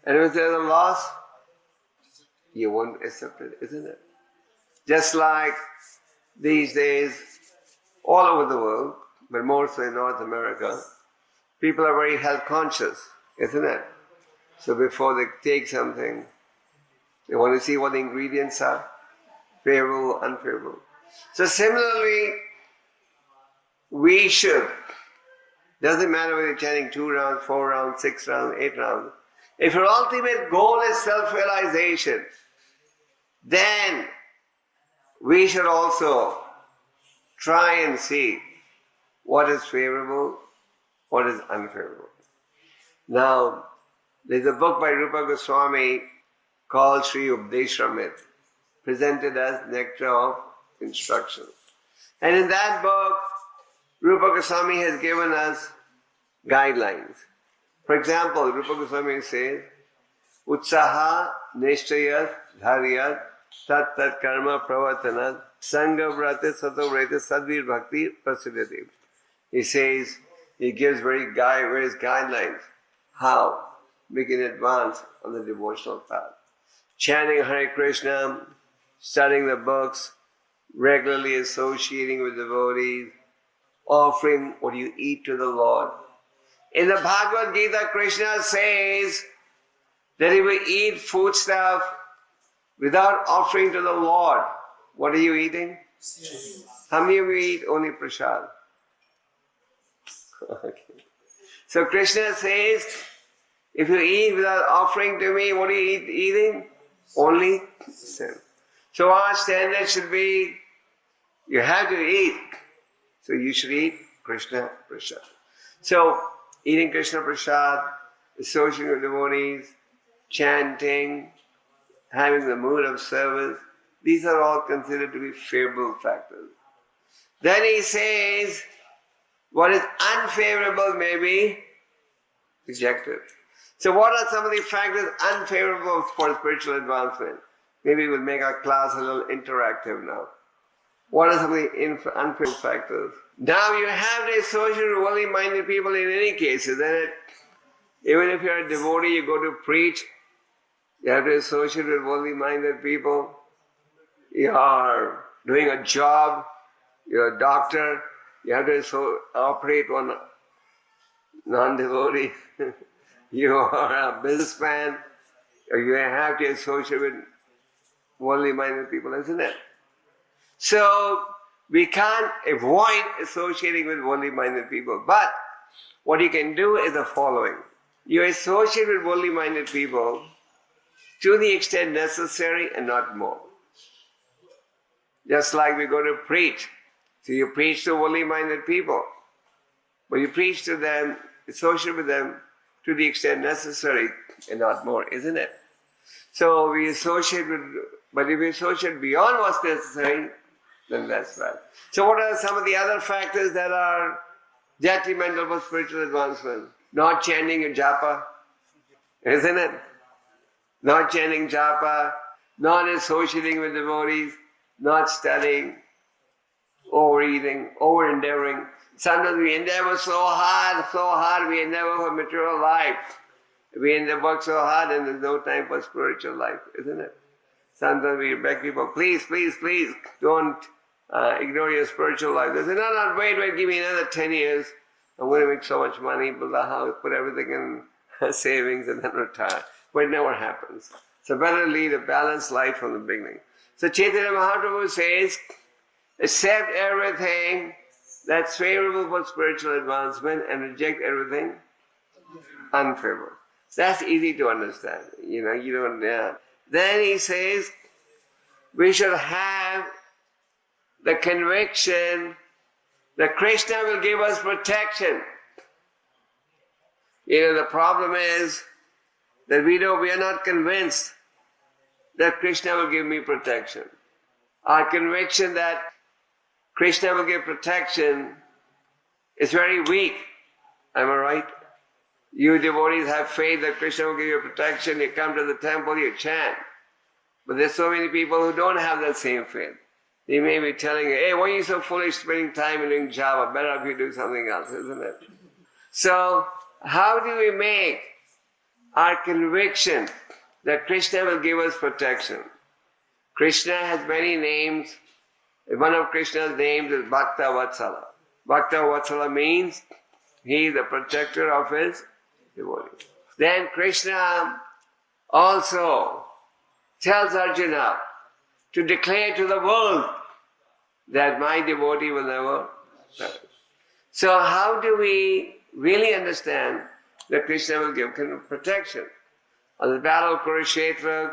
And if there's a loss, you won't accept it, isn't it? Just like these days, all over the world, but more so in North America, people are very health conscious, isn't it? So before they take something, they want to see what the ingredients are, favorable, unfavorable. So similarly, we should, doesn't matter whether you're chanting 2 rounds, 4 rounds, 6 rounds, 8 rounds, if your ultimate goal is self-realization, then we should also try and see what is favorable, what is unfavorable. Now, there's a book by Rupa Goswami called Sri Updeshramrit, presented as Nectar of Instruction. And in that book, Rupa Goswami has given us guidelines. For example, Rupa Goswami says, Utsaha Nishtayat Dharyat Tat Tat Karma Pravartanat Sangha Vrate Sato Vrate Sadvir Bhakti Prasiddhati. He says, he gives various guidelines how we can advance on the devotional path. Chanting Hare Krishna, studying the books, regularly associating with devotees, offering what you eat to the Lord. In the Bhagavad Gita, Krishna says that if we eat foodstuff without offering to the Lord, what are you eating? How many of you eat only prasad? Okay. So Krishna says, if you eat without offering to me, what are you eating? Only sin. So our standard should be, you have to eat. So you should eat Krishna prasad. So eating Krishna prasad, associating with devotees, chanting, having the mood of service, these are all considered to be favorable factors. Then he says, what is unfavorable may be rejected. So what are some of the factors unfavorable for spiritual advancement? Maybe we'll make our class a little interactive now. What are some of the unfavorable factors? Now you have to associate with worldly minded people in any case, isn't it? Even if you're a devotee, you go to preach, you have to associate with worldly-minded people. You are doing a job, you're a doctor, you have to operate on non-devotee. You are a businessman, you have to associate with worldly-minded people, isn't it? So, we can't avoid associating with worldly-minded people. But what you can do is the following. You associate with worldly-minded people to the extent necessary and not more. Just like we go to preach. So you preach to worldly-minded people. But you preach to them, associate with them to the extent necessary and not more, isn't it? So we associate with, but if we associate beyond what's necessary, then that's right. So what are some of the other factors that are detrimental for spiritual advancement? Not chanting your japa, isn't it? Not chanting japa, not associating with devotees, not studying, overeating, over-endeavoring. Sometimes we endeavor so hard, we endeavor for material life. We work so hard and there's no time for spiritual life, isn't it? Sometimes we beg people, please, don't ignore your spiritual life. They say, no, wait, give me another 10 years. I'm going to make so much money, build a house, put everything in savings and then retire. But it never happens. So better lead a balanced life from the beginning. So Chaitanya Mahaprabhu says, accept everything that's favorable for spiritual advancement and reject everything unfavorable. That's easy to understand. You don't. Then he says, we should have the conviction that Kṛṣṇa will give us protection. The problem is that we are not convinced that Kṛṣṇa will give me protection. Our conviction that Kṛṣṇa will give protection is very weak. Am I right? You devotees have faith that Kṛṣṇa will give you protection, you come to the temple, you chant. But there's so many people who don't have that same faith. They may be telling you, hey, why are you so foolish spending time in doing japa? Better if you do something else, isn't it? So, how do we make our conviction that Kṛṣṇa will give us protection? Kṛṣṇa has many names. One of Kṛṣṇa's names is Bhakta Vatsala. Bhakta Vatsala means he is the protector of his devotees. Then Kṛṣṇa also tells Arjuna to declare to the world that my devotee will never perish. So how do we really understand that Kṛṣṇa will give protection? On the battle of Kurukshetra,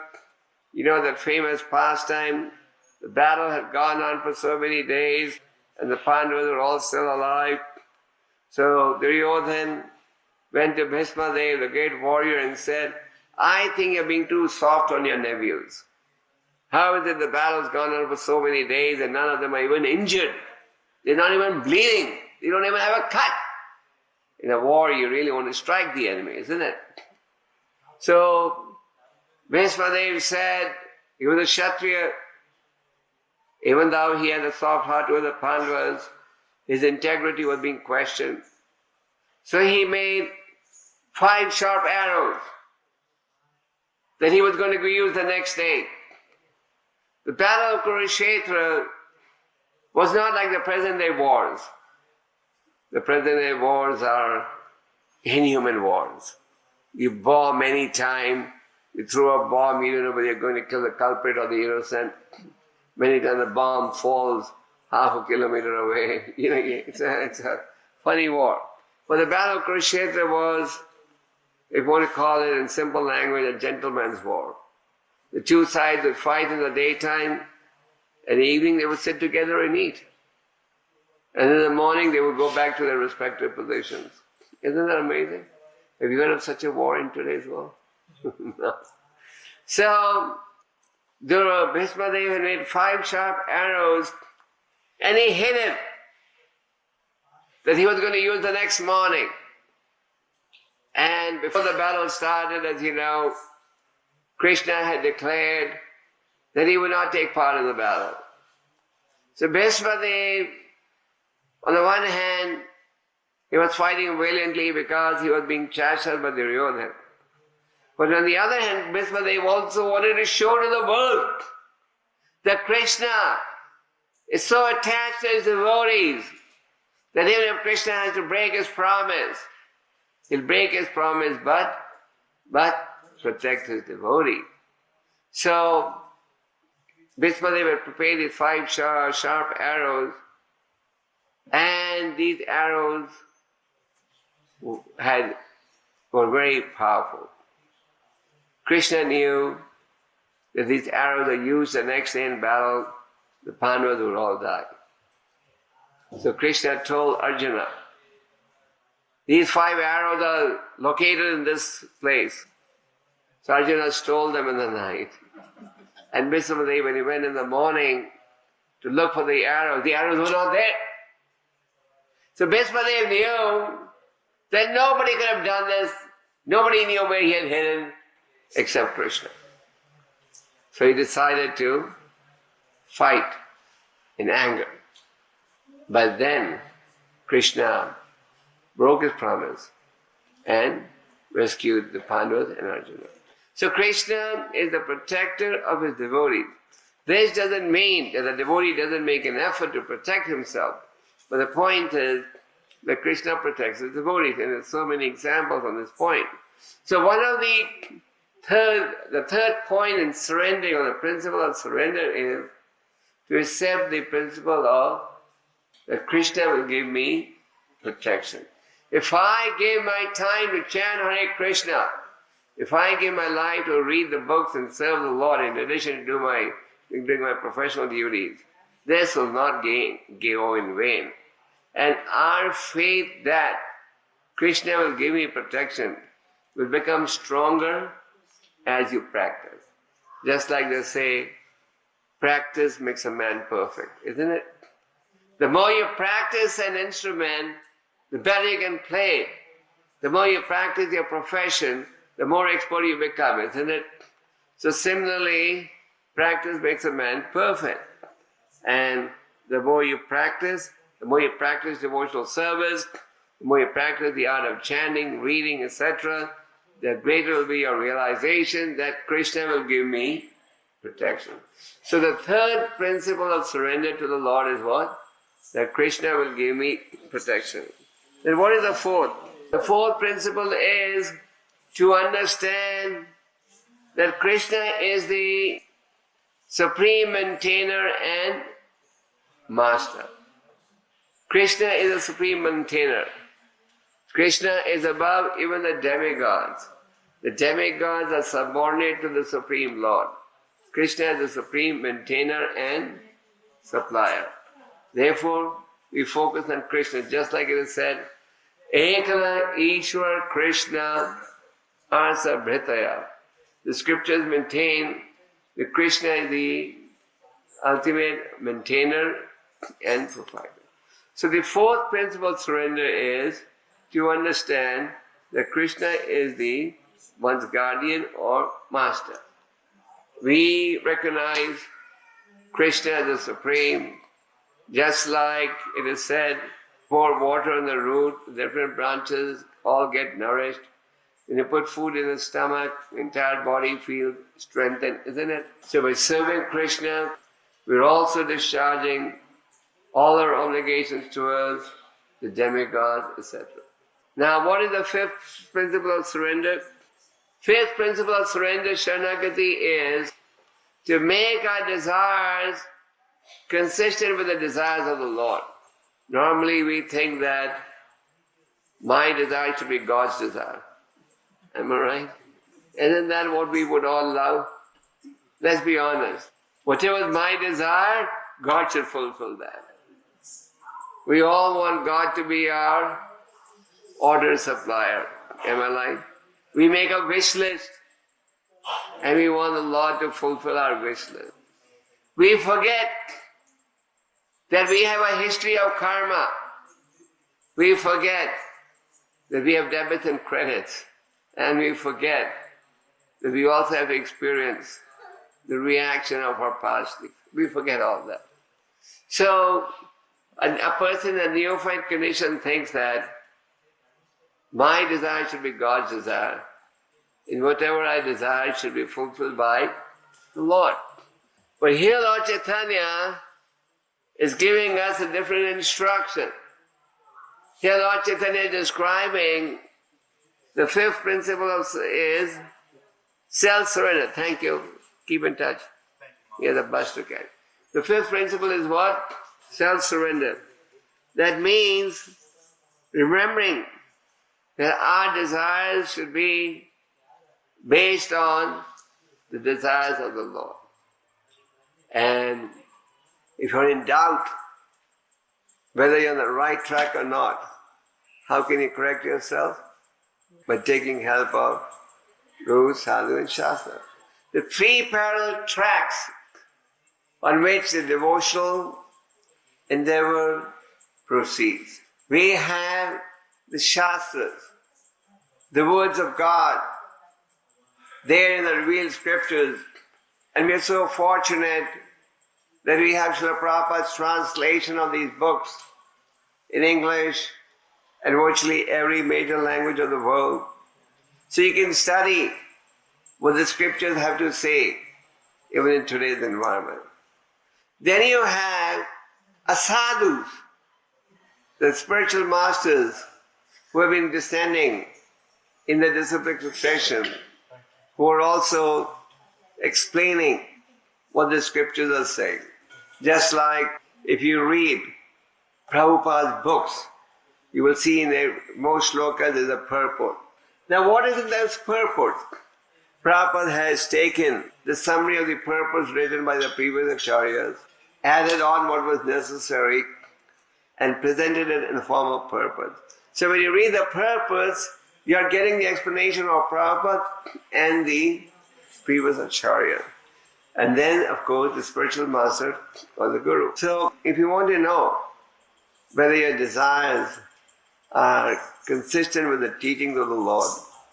that famous pastime, the battle had gone on for so many days and the Pandavas were all still alive. So Duryodhana went to Bhismadev, the great warrior, and said, I think you're being too soft on your nephews. How is it the battle's gone on for so many days and none of them are even injured? They're not even bleeding. They don't even have a cut. In a war, you really want to strike the enemy, isn't it? So, Bhismadev said, he was a Kshatriya. Even though he had a soft heart toward the Pandavas, his integrity was being questioned. So he made 5 sharp arrows that he was going to use the next day. The battle of Kurukshetra was not like the present-day wars. The present-day wars are inhuman wars. You bomb any time, you throw a bomb, you don't know whether you're going to kill the culprit or the innocent. Many times the bomb falls half a kilometer away. It's a funny war. But the battle of Kurukshetra was, if you want to call it in simple language, a gentleman's war. The two sides would fight in the daytime, and in the evening they would sit together and eat. And in the morning they would go back to their respective positions. Isn't that amazing? Have you heard of such a war in today's world? No. So, Bhismadev had made 5 sharp arrows, and he hid it that he was going to use the next morning. And before the battle started, as you know, Kṛṣṇa had declared that he would not take part in the battle. So Bhismadev, on the one hand, He was fighting valiantly because he was being chastised by Duryodhana. But on the other hand, Bhismadev also wanted to show to the world that Krishna is so attached to his devotees that even if Krishna has to break his promise, he'll break his promise but protect his devotee. So Bhismadev had prepared these 5 sharp arrows, and these arrows were very powerful. Krishna knew that these arrows are used the next day in battle, the Pandavas would all die. So Krishna told Arjuna, these 5 arrows are located in this place. So Arjuna stole them in the night. And Bhismadev, when he went in the morning to look for the arrows were not there. So Bhismadev knew that nobody could have done this. Nobody knew where he had hidden except Krishna. So he decided to fight in anger. But then Krishna broke his promise and rescued the Pandavas and Arjuna. So Krishna is the protector of his devotees. This doesn't mean that the devotee doesn't make an effort to protect himself. But the point is that Krishna protects his devotees, and there's so many examples on this point. So one of the third point in surrendering, or the principle of surrender, is to accept the principle of that Krishna will give me protection. If I give my time to chant Hare Krishna, if I give my life to read the books and serve the Lord in addition to doing my professional duties, this will not go in vain. And our faith that Krishna will give me protection will become stronger as you practice. Just like they say, practice makes a man perfect, isn't it? The more you practice an instrument, the better you can play. The more you practice your profession, the more expert you become, isn't it? So similarly, practice makes a man perfect. And the more you practice devotional service, the more you practice the art of chanting, reading, etc., the greater will be your realization that Krishna will give me protection. So the third principle of surrender to the Lord is what? That Krishna will give me protection. Then what is the fourth? The fourth principle is to understand that Krishna is the supreme maintainer and master. Krishna is the supreme maintainer. Krishna is above even the demigods. The demigods are subordinate to the Supreme Lord. Krishna is the supreme maintainer and supplier. Therefore, we focus on Krishna, just like it is said, Ekala Ishwar Krishna Arsa Bhritaya. The scriptures maintain that Krishna is the ultimate maintainer and provider. So the fourth principle of surrender is to understand that Krishna is the one's guardian or master. We recognize Krishna as the supreme, just like it is said, pour water on the root, different branches all get nourished. When you put food in the stomach, the entire body feels strengthened, isn't it? So by serving Krishna, we're also discharging all our obligations towards the demigods, etc. Now, what is the fifth principle of surrender? Fifth principle of surrender, Sharanagati, is to make our desires consistent with the desires of the Lord. Normally we think that my desire should be God's desire. Am I right? Isn't that what we would all love? Let's be honest. Whatever is my desire, God should fulfill that. We all want God to be our order supplier. Am I right? We make a wish list and we want the Lord to fulfill our wish list. We forget that we have a history of karma. We forget that we have debits and credits. And we forget that we also have to experience the reaction of our past. We forget all that. So a person in a neophyte condition thinks that My desire should be God's desire. And whatever I desire should be fulfilled by the Lord. But here Lord Chaitanya is giving us a different instruction. Here Lord Chaitanya is describing the fifth principle is self-surrender. Thank you. Keep in touch. Here's a bus to carry. The fifth principle is what? Self-surrender. That means remembering that our desires should be based on the desires of the Lord. And if you're in doubt whether you're on the right track or not, how can you correct yourself? By taking help of Guru, Sadhu and Shastra. The three parallel tracks on which the devotional endeavor proceeds. We have the Shastras, the words of God, there in the revealed scriptures, and we are so fortunate that we have Srila Prabhupada's translation of these books in English and virtually every major language of the world. So you can study what the scriptures have to say, even in today's environment. Then you have a sadhus, the spiritual masters who have been descending in the disciplic succession, who are also explaining what the scriptures are saying. Just like if you read Prabhupada's books, you will see in the most shlokas there's a purport. Now what is in those purports? Prabhupada has taken the summary of the purports written by the previous acharyas, added on what was necessary, and presented it in the form of purport. So when you read the purports, you are getting the explanation of Prabhupada and the previous acharya. And then, of course, the spiritual master or the guru. So if you want to know whether your desires are consistent with the teachings of the Lord,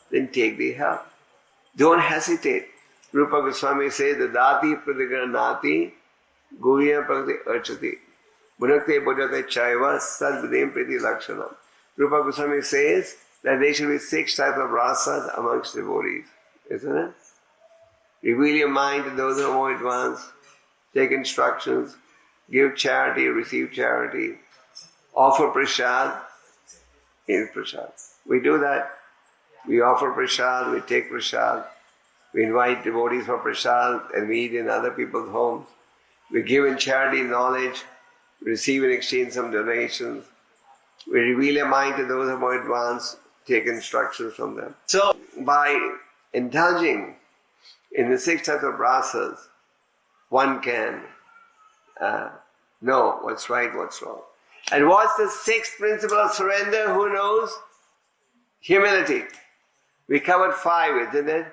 then take the help. Don't hesitate. Rupa Goswami says, Dadati pratigranati guhyam prakti archati bhunakte bhajate chaiva sadvidem priti lakshanam. Rupa Goswami says that there should be 6 types of rasas amongst devotees. Isn't it? Reveal your mind to those who are more advanced, take instructions, give charity, receive charity, offer prasad, in prasad. We do that. We offer prasad, we take prasad, we invite devotees for prasad and we eat in other people's homes. We give in charity knowledge, we receive and exchange some donations. We reveal our mind to those who are more advanced, take instructions from them. So by indulging in the 6 types of rasas, one can know what's right, what's wrong. And what's the 6th principle of surrender? Who knows? Humility. We covered 5, isn't it?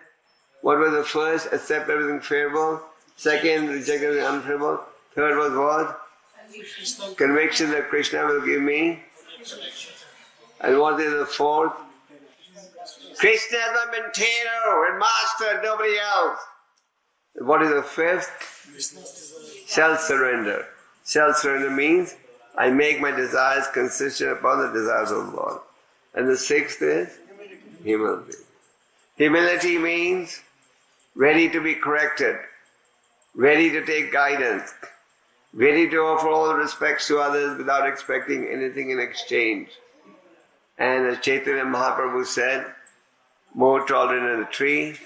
What was the first? Accept everything favorable. 2nd, reject everything unfavorable. 3rd was what? Conviction that Kṛṣṇa will give me. And what is the 4th? Kṛṣṇa is my maintainer and master, nobody else. And what is the 5th? Self-surrender. Self-surrender means I make my desires consistent upon the desires of the Lord. And the 6th is humility. Humility means ready to be corrected, ready to take guidance, ready to offer all respects to others without expecting anything in exchange. And as Chaitanya Mahaprabhu said, more tolerant than a tree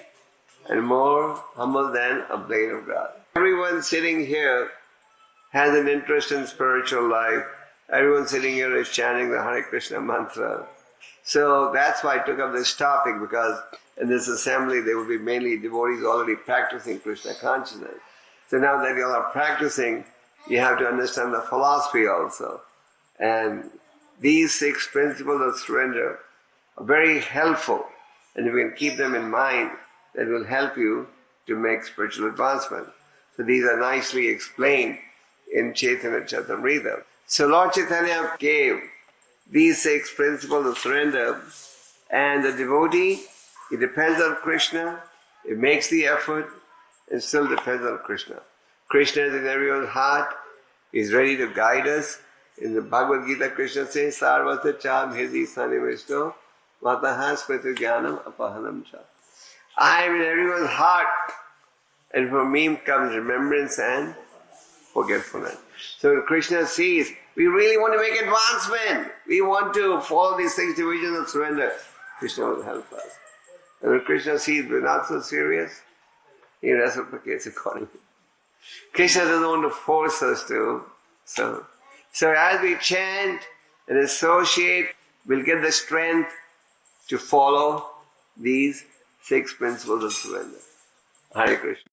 and more humble than a blade of grass. Everyone sitting here has an interest in spiritual life. Everyone sitting here is chanting the Hare Krishna mantra. So that's why I took up this topic, because in this assembly there will be mainly devotees already practicing Krishna consciousness. So now that you all are practicing, you have to understand the philosophy also. And these 6 principles of surrender are very helpful, and if you can keep them in mind, that will help you to make spiritual advancement. So these are nicely explained in Chaitanya Charitamrita. So Lord Chaitanya gave these 6 principles of surrender, and the devotee, he depends on Kṛṣṇa, he makes the effort, and still depends on Kṛṣṇa. Kṛṣṇa is in everyone's heart, he is ready to guide us. In the Bhagavad Gita, Krishna says, Sarvata cham hridhi sanivishto Mataha Smritu Jnanam Apahanam Cha. I am in everyone's heart, and from me comes remembrance and forgetfulness. So when Krishna sees, we really want to make advancement, we want to follow these 6 divisions of surrender, Krishna will help us. And when Krishna sees we're not so serious, he reciprocates accordingly. Krishna doesn't want to force us to. So as we chant and associate, we'll get the strength to follow these 6 principles of surrender. Hare Krishna.